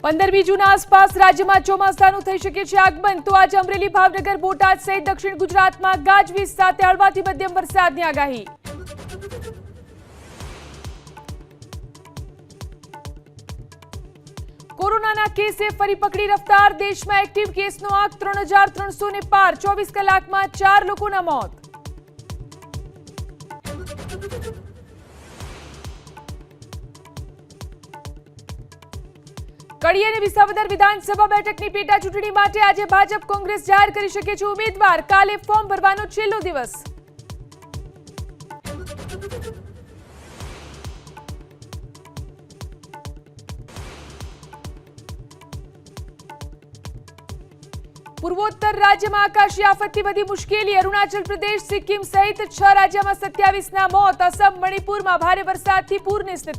पंदरमी जून आसपास राज्य में ચોમાસાનું થઈ શકે છે આગમન। તો आज અમરેલી, ભાવનગર, બોટાદ સહિત દક્ષિણ ગુજરાતમાં ગાજવીજ સાથે હળવાથી મધ્યમ વરસાદની આગાહી। કોરોનાના કેસે ફરી પકડી રફતાર। દેશમાં એક્ટિવ કેસનો આંક 3300 ને પાર। 24 કલાકમાં 4 લોકોના મોત। કડી અને વિસાવદર વિધાનસભા બેઠકની પેટા ચૂંટણી માટે આજે ભાજપ કોંગ્રેસ જાહેર કરી શકે છે ઉમેદવાર। કાલે ફોર્મ ભરવાનો છેલ્લો દિવસ। પૂર્વોત્તર રાજ્યમાં આકાશી આફતથી વધી મુશ્કેલી। અરુણાચલ પ્રદેશ, સિક્કિમ સહિત 6 રાજ્યમાં 27ના મોત। અસમ, મણિપુરમાં ભારે વરસાદથી પૂરની સ્થિતિ।